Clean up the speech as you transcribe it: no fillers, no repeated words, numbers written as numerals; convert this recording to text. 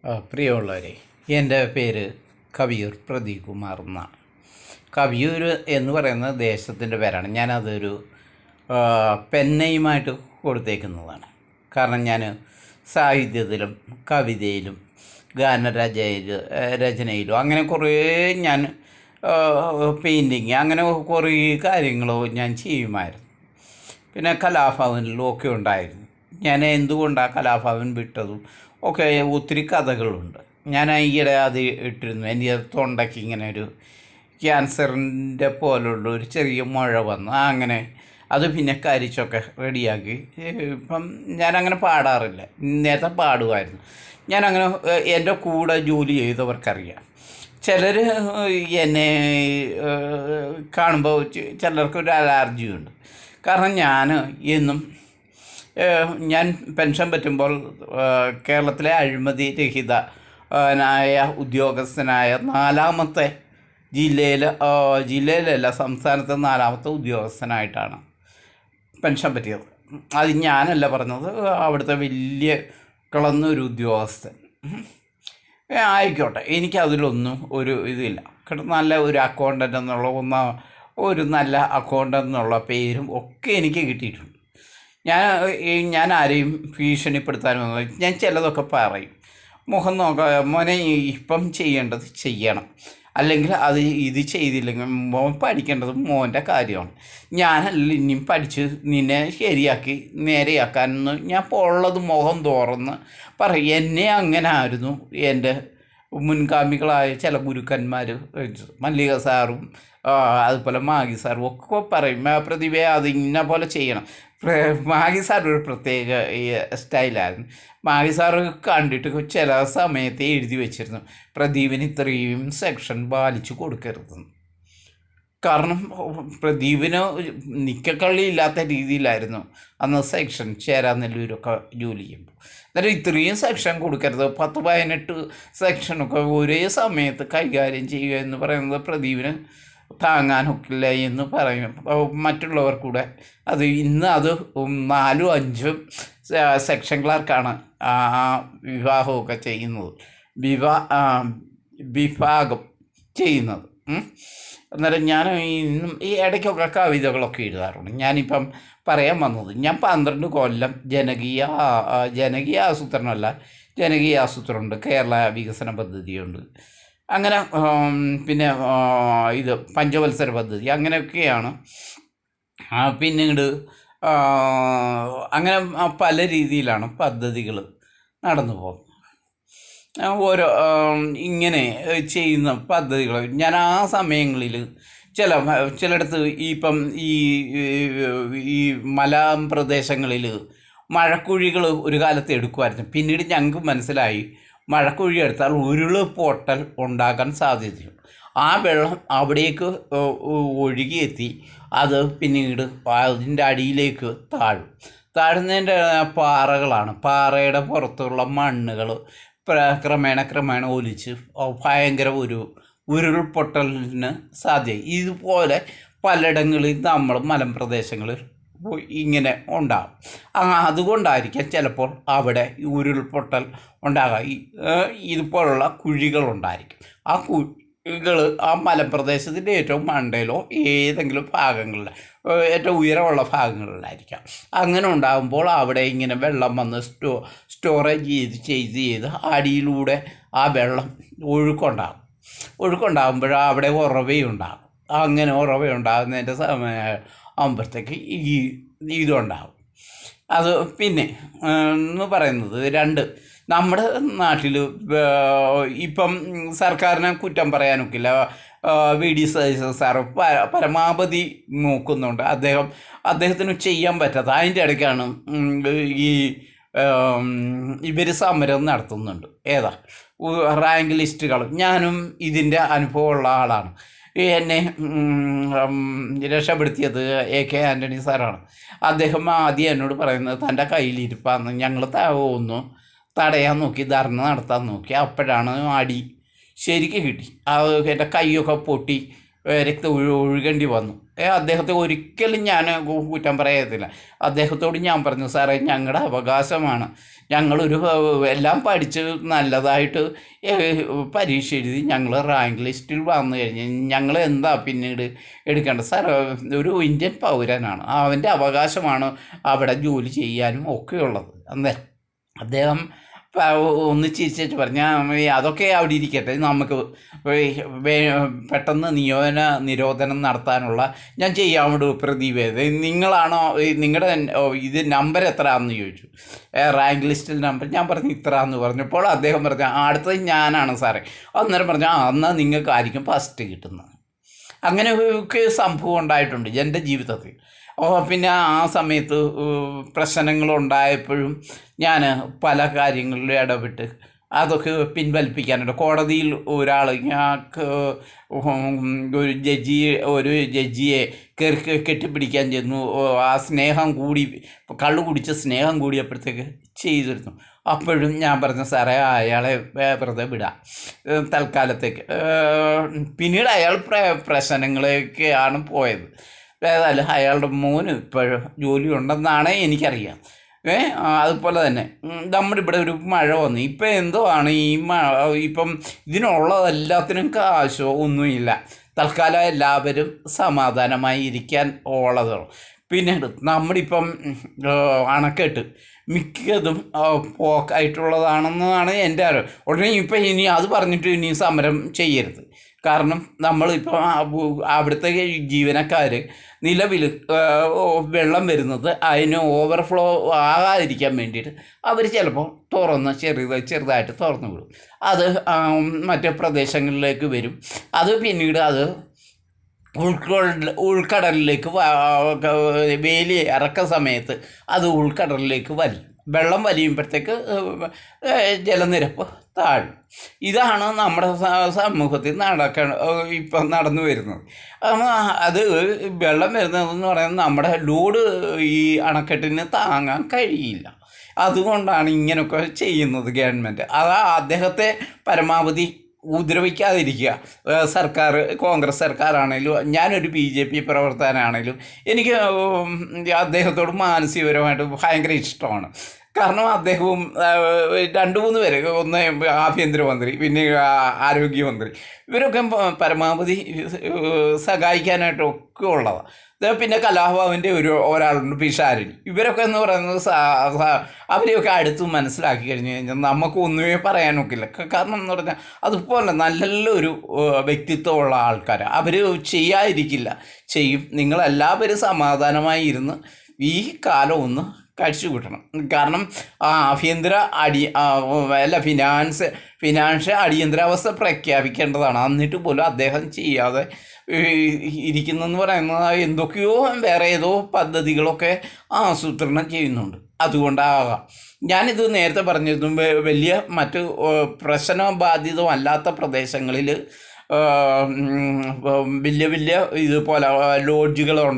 പ്രിയമുള്ളവരെ, എൻ്റെ പേര് കവിയൂർ പ്രദീപ് കുമാർ എന്നാണ്. കവിയൂർ എന്ന് പറയുന്നത് ദേശത്തിൻ്റെ പേരാണ്. ഞാനതൊരു പെന്നയുമായിട്ട് കൊടുത്തേക്കുന്നതാണ്. കാരണം ഞാൻ സാഹിത്യത്തിലും കവിതയിലും രചനയിലും അങ്ങനെ കുറേ ഞാൻ പെയിൻറ്റിങ് അങ്ങനെ കുറേ കാര്യങ്ങളോ ഞാൻ ചെയ്യുമായിരുന്നു. പിന്നെ കലാഭവനിലും ഒക്കെ ഉണ്ടായിരുന്നു. ഞാൻ എന്തുകൊണ്ടാണ് കലാഭവൻ വിട്ടതും ഒക്കെ ഒത്തിരി കഥകളുണ്ട്. ഞാൻ ഈയിടെ അത് ഇട്ടിരുന്നു. എൻ്റെ തൊണ്ടയ്ക്ക് ഇങ്ങനെ ഒരു ക്യാൻസറിൻ്റെ പോലുള്ള ഒരു ചെറിയ മുഴ വന്നു. അങ്ങനെ അത് പിന്നെ കരിച്ചൊക്കെ റെഡിയാക്കി. ഇപ്പം ഞാനങ്ങനെ പാടാറില്ല. നേരത്തെ പാടുമായിരുന്നു. ഞാനങ്ങനെ എൻ്റെ കൂടെ ജോലി ചെയ്തവർക്കറിയാം. ചിലർ എന്നെ കാണുമ്പോൾ ചിലർക്കൊരു അലർജിയുണ്ട്. കാരണം ഞാൻ എന്നും ഞാൻ പെൻഷൻ പറ്റുമ്പോൾ കേരളത്തിലെ അഴിമതി രഹിതനായ ഉദ്യോഗസ്ഥനായ നാലാമത്തെ ജില്ലയിലല്ല സംസ്ഥാനത്തെ നാലാമത്തെ ഉദ്യോഗസ്ഥനായിട്ടാണ് പെൻഷൻ പറ്റിയത്. അത് ഞാനല്ല പറഞ്ഞത്, അവിടുത്തെ വലിയ കിളന്നൊരു ഉദ്യോഗസ്ഥൻ. ആയിക്കോട്ടെ, എനിക്കതിലൊന്നും ഒരു ഇതില്ല. നല്ല ഒരു അക്കൗണ്ടൻ്റ് എന്നുള്ള ഒരു നല്ല അക്കൗണ്ടൻ്റ് എന്നുള്ള പേരും ഒക്കെ എനിക്ക് കിട്ടിയിട്ടുണ്ട്. ഞാൻ ആരെയും ഭീഷണിപ്പെടുത്താനൊന്നും, ഞാൻ ചിലതൊക്കെ പറയും. മുഖം മോനെ ഇപ്പം ചെയ്യേണ്ടത് ചെയ്യണം, അല്ലെങ്കിൽ ഇത് ചെയ്തില്ലെങ്കിൽ മോൻ പഠിക്കേണ്ടത് മോൻ്റെ കാര്യമാണ്. ഞാനല്ല ഇനിയും പഠിച്ച് നിന്നെ ശരിയാക്കി നേരെയാക്കാനെന്ന് ഞാൻ ഉള്ളത് മുഖം തുറന്ന് പറയും. എന്നെ അങ്ങനെ ആയിരുന്നു എൻ്റെ മുൻഗാമികളായ ചില ഗുരുക്കന്മാർ. മല്ലിക സാറും അതുപോലെ മാഗി സാറും ഒക്കെ പറയും, പ്രതിഭ അത് ഇന്ന പോലെ ചെയ്യണം. മാഗി സാർ ഒരു പ്രത്യേക സ്റ്റൈലായിരുന്നു. മാഗി സാറ് കണ്ടിട്ട് ചില സമയത്ത് എഴുതി വെച്ചിരുന്നു, പ്രദീപിന് ഇത്രയും സെക്ഷൻ പാലിച്ചു കൊടുക്കരുതെന്ന്. കാരണം പ്രദീപിന് നിക്കക്കള്ളി ഇല്ലാത്ത രീതിയിലായിരുന്നു അന്ന് സെക്ഷൻ ചേരാനെല്ലൂരൊക്കെ ജോലി ചെയ്യുമ്പോൾ. അന്നേരം ഇത്രയും സെക്ഷൻ കൊടുക്കരുത്, 10-18 സെക്ഷനൊക്കെ ഒരേ സമയത്ത് കൈകാര്യം ചെയ്യുക എന്ന് പറയുന്നത് പ്രദീപിന് താങ്ങാനൊക്കില്ല എന്ന് പറയും മറ്റുള്ളവർ കൂടെ. അത് ഇന്ന് അത് 4-5 സെക്ഷൻ ക്ലാർക്കാണ് വിവാഹമൊക്കെ ചെയ്യുന്നത്, വിഭാഗം ചെയ്യുന്നത്. അന്നേരം ഞാൻ ഇന്നും ഈ ഇടയ്ക്കൊക്കെ കവിതകളൊക്കെ എഴുതാറുണ്ട്. ഞാനിപ്പം പറയാൻ വന്നത്, ഞാൻ 12 കൊല്ലം ജനകീയ ആസൂത്രണമല്ല, ജനകീയ ആസൂത്രണമുണ്ട്, കേരള വികസന പദ്ധതിയുണ്ട്, അങ്ങനെ പിന്നെ ഇത് പഞ്ചവത്സര പദ്ധതി, അങ്ങനെയൊക്കെയാണ്. പിന്നീട് അങ്ങനെ പല രീതിയിലാണ് പദ്ധതികൾ നടന്നു പോകുന്നത്. ഓരോ ഇങ്ങനെ ചെയ്യുന്ന പദ്ധതികൾ ഞാൻ ആ സമയങ്ങളിൽ ചിലയിടത്ത് ഇപ്പം ഈ മലമ്പ്രദേശങ്ങളിൽ മഴക്കുഴികൾ ഒരു കാലത്ത് എടുക്കുമായിരുന്നു. പിന്നീട് ഞങ്ങൾക്ക് മനസ്സിലായി, മഴക്കുഴി എടുത്താൽ ഉരുൾപൊട്ടൽ ഉണ്ടാകാൻ സാധ്യതയുണ്ട്. ആ വെള്ളം അവിടേക്ക് ഒഴുകിയെത്തി അത് പിന്നീട് അതിൻ്റെ അടിയിലേക്ക് താഴുന്നതിൻ്റെ പാറകളാണ്. പാറയുടെ പുറത്തുള്ള മണ്ണുകൾ ക്രമേണ ഒലിച്ച് ഭയങ്കര ഒരു ഉരുൾപൊട്ടലിന് സാധ്യത. ഇതുപോലെ പലയിടങ്ങളിൽ നമ്മൾ മലമ്പ്രദേശങ്ങളിൽ ഇങ്ങനെ ഉണ്ടാകും. അതുകൊണ്ടായിരിക്കാം ചിലപ്പോൾ അവിടെ ഉരുൾപൊട്ടൽ ഉണ്ടാകാം. ഇതുപോലുള്ള കുഴികളുണ്ടായിരിക്കും. ആ കുഴികൾ ആ മലമ്പ്രദേശത്തിൻ്റെ ഏറ്റവും മണ്ടയിലോ ഏതെങ്കിലും ഭാഗങ്ങളിൽ ഏറ്റവും ഉയരമുള്ള ഭാഗങ്ങളിലായിരിക്കാം. അങ്ങനെ ഉണ്ടാകുമ്പോൾ അവിടെ ഇങ്ങനെ വെള്ളം വന്ന് സ്റ്റോറേജ് ചെയ്ത് അടിയിലൂടെ ആ വെള്ളം ഒഴുക്കുണ്ടാകുമ്പോൾ അവിടെ ഉറവയുണ്ടാകും. അങ്ങനെ ഉറവയുണ്ടാകുന്നതിൻ്റെ സമയം ആകുമ്പോഴത്തേക്ക് ഇതുണ്ടാകും. അത് പിന്നെ എന്ന് പറയുന്നത് 2, നമ്മുടെ നാട്ടിൽ ഇപ്പം സർക്കാരിനെ കുറ്റം പറയാനൊക്കില്ല. VD സതീശൻ സാറ് പരമാവധി നോക്കുന്നുണ്ട്. അദ്ദേഹത്തിന് ചെയ്യാൻ പറ്റാത്ത അതിൻ്റെ ഇടയ്ക്കാണ് ഇവർ സമരം നടത്തുന്നുണ്ട്. റാങ്ക് ലിസ്റ്റുകൾ. ഞാനും ഇതിൻ്റെ അനുഭവമുള്ള ആളാണ്. എന്നെ രക്ഷപ്പെടുത്തിയത് AK ആൻ്റണി സാറാണ്. അദ്ദേഹം ആദ്യം എന്നോട് പറയുന്നത്, തൻ്റെ കയ്യിലിരിപ്പാന്ന്. ഞങ്ങൾ ഒന്ന് തടയാൻ നോക്കി, ധർണ നടത്താൻ നോക്കി. അപ്പോഴാണ് അടി ശരിക്കും കിട്ടി. എൻ്റെ കൈയൊക്കെ പൊട്ടി രക്തം ഒഴുകേണ്ടി വന്നു. അദ്ദേഹത്തെ ഒരിക്കലും ഞാൻ കുറ്റം പറയത്തില്ല. അദ്ദേഹത്തോട് ഞാൻ പറഞ്ഞു, സാറേ ഞങ്ങളുടെ അവകാശമാണ്, ഞങ്ങളൊരു എല്ലാം പഠിച്ച് നല്ലതായിട്ട് പരീക്ഷ എഴുതി ഞങ്ങൾ റാങ്ക് ലിസ്റ്റിൽ വന്നു കഴിഞ്ഞ് ഞങ്ങൾ എന്താ പിന്നീട് എടുക്കേണ്ടത്? സാർ ഒരു ഇന്ത്യൻ പൗരനാണ്, അവൻ്റെ അവകാശമാണ് അവിടെ ജോലി ചെയ്യാനും ഒക്കെയുള്ളത്. അദ്ദേഹം ഒന്ന് ചിരിച്ചിട്ട് പറഞ്ഞാൽ അതൊക്കെ അവിടെ ഇരിക്കട്ടെ, നമുക്ക് പെട്ടെന്ന് നിരോധനം നടത്താനുള്ള ഞാൻ ചെയ്യാവുന്ന പ്രതിവേദ നിങ്ങളാണോ, നിങ്ങളുടെ ഇത് നമ്പർ എത്രയാണെന്ന് ചോദിച്ചു, റാങ്ക് ലിസ്റ്റിൽ നമ്പർ. ഞാൻ പറഞ്ഞു ഇത്രയാണെന്ന് പറഞ്ഞപ്പോൾ അദ്ദേഹം പറഞ്ഞു അടുത്തത് ഞാനാണ് സാറേ. അന്നേരം പറഞ്ഞു എന്നാൽ നിങ്ങൾക്കായിരിക്കും ഫസ്റ്റ് കിട്ടുന്നത്. അങ്ങനെ ഒക്കെ സംഭവം ഉണ്ടായിട്ടുണ്ട് എൻ്റെ ജീവിതത്തിൽ. പിന്നെ ആ സമയത്ത് പ്രശ്നങ്ങളുണ്ടായപ്പോഴും ഞാൻ പല കാര്യങ്ങളിലും ഇടപെട്ട് അതൊക്കെ പിൻവലിപ്പിക്കാനുണ്ട്. കോടതിയിൽ ഒരാൾ ഒരു ജഡ്ജിയെ കെട്ടിപ്പിടിക്കാൻ ചെന്നു. ആ സ്നേഹം കൂടി, കള്ളു കുടിച്ച് സ്നേഹം കൂടിയപ്പോഴത്തേക്ക് ചെയ്തിരുന്നു. അപ്പോഴും ഞാൻ പറഞ്ഞു സാറേ അയാളെ വെറുതെ വിടാം തൽക്കാലത്തേക്ക്. പിന്നീട് അയാൾ പ്രശ്നങ്ങളൊക്കെയാണ് പോയത്. ഏതായാലും അയാളുടെ മോന് ഇപ്പോഴും ജോലി ഉണ്ടെന്നാണ് എനിക്കറിയാം. അതുപോലെ തന്നെ നമ്മുടെ ഇവിടെ ഒരു മഴ വന്നു. ഇപ്പം എന്തോ ആണ് ഈ ഇപ്പം ഇതിനുള്ളതെല്ലാത്തിനും കാശോ ഒന്നുമില്ല. തൽക്കാലം എല്ലാവരും സമാധാനമായി ഇരിക്കാൻ ഉള്ളതാണ്. പിന്നീട് നമ്മളിപ്പം അണക്കെട്ട് മിക്കതും പോക്കായിട്ടുള്ളതാണെന്നാണ് എൻ്റെ അറിവ്. ഉടനെ ഇപ്പം ഇനി അത് പറഞ്ഞിട്ട് ഇനി സമരം ചെയ്യരുത്. കാരണം നമ്മളിപ്പോൾ അവിടുത്തെ ജീവനക്കാർ നിലവിൽ വെള്ളം വരുന്നത് അതിന് ഓവർഫ്ലോ ആകാതിരിക്കാൻ വേണ്ടിയിട്ട് അവർ ചിലപ്പോൾ ചെറുതായിട്ട് തുറന്നു വിടും. അത് മറ്റു പ്രദേശങ്ങളിലേക്ക് വരും. അത് പിന്നീട് അത് ഉൾക്കടലിലേക്ക് വേലി ഇറക്ക സമയത്ത് അത് ഉൾക്കടലിലേക്ക് വലിയും. വെള്ളം വലിയുമ്പോഴത്തേക്ക് ജലനിരപ്പ് താഴും. ഇതാണ് നമ്മുടെ സമൂഹത്തിൽ ഇപ്പം നടന്നു വരുന്നത്. അത് വെള്ളം വരുന്നതെന്ന് പറയുന്നത് നമ്മുടെ ലോഡ് ഈ അണക്കെട്ടിന് താങ്ങാൻ കഴിയില്ല. അതുകൊണ്ടാണ് ഇങ്ങനെയൊക്കെ ചെയ്യുന്നത് ഗവൺമെൻറ്. അദ്ദേഹത്തെ പരമാവധി ഉപദ്രവിക്കാതിരിക്കുക. സർക്കാർ, കോൺഗ്രസ് സർക്കാരാണെങ്കിലും ഞാനൊരു BJP പ്രവർത്തകനാണെങ്കിലും എനിക്ക് അദ്ദേഹത്തോട് മാനസികപരമായിട്ട് ഭയങ്കര ഇഷ്ടമാണ്. കാരണം അദ്ദേഹവും 2-3 പേര്, ഒന്ന് ആഭ്യന്തരമന്ത്രി, പിന്നെ ആരോഗ്യമന്ത്രി, ഇവരൊക്കെ പരമാവധി സഹായിക്കാനായിട്ടൊക്കെ ഉള്ളതാണ്. പിന്നെ കലാഭവൻ്റെ ഒരാളുണ്ട് പിഷാരടി. ഇവരൊക്കെ എന്ന് പറയുന്നത് അവരെയൊക്കെ അടുത്ത് മനസ്സിലാക്കി കഴിഞ്ഞ് കഴിഞ്ഞാൽ നമുക്ക് ഒന്നുമേ പറയാനൊക്കില്ല. കാരണം എന്ന് പറഞ്ഞാൽ അതുപോലെ നല്ലൊരു വ്യക്തിത്വമുള്ള ആൾക്കാർ. അവർ ചെയ്യാതിരിക്കില്ല, ചെയ്യും. നിങ്ങളെല്ലാവരും സമാധാനമായി ഇരുന്ന് ഈ കാലം ഒന്ന് കഴിച്ചു കൂട്ടണം. കാരണം ആഭ്യന്തര ഫിനാൻഷ്യൽ അടിയന്തരാവസ്ഥ പ്രഖ്യാപിക്കേണ്ടതാണ്. എന്നിട്ട് പോലും അദ്ദേഹം ചെയ്യാതെ ഇരിക്കുന്നെന്ന് പറയുന്നത് എന്തൊക്കെയോ വേറെ ഏതോ പദ്ധതികളൊക്കെ ആസൂത്രണം ചെയ്യുന്നുണ്ട്. അതുകൊണ്ടാകാം ഞാനിത് നേരത്തെ പറഞ്ഞിരുന്നു. വലിയ മറ്റ് പ്രശ്നബാധിതമല്ലാത്ത പ്രദേശങ്ങളിൽ വലിയ ഇതുപോലെ ലോഡ്ജുകളുണ്ട്.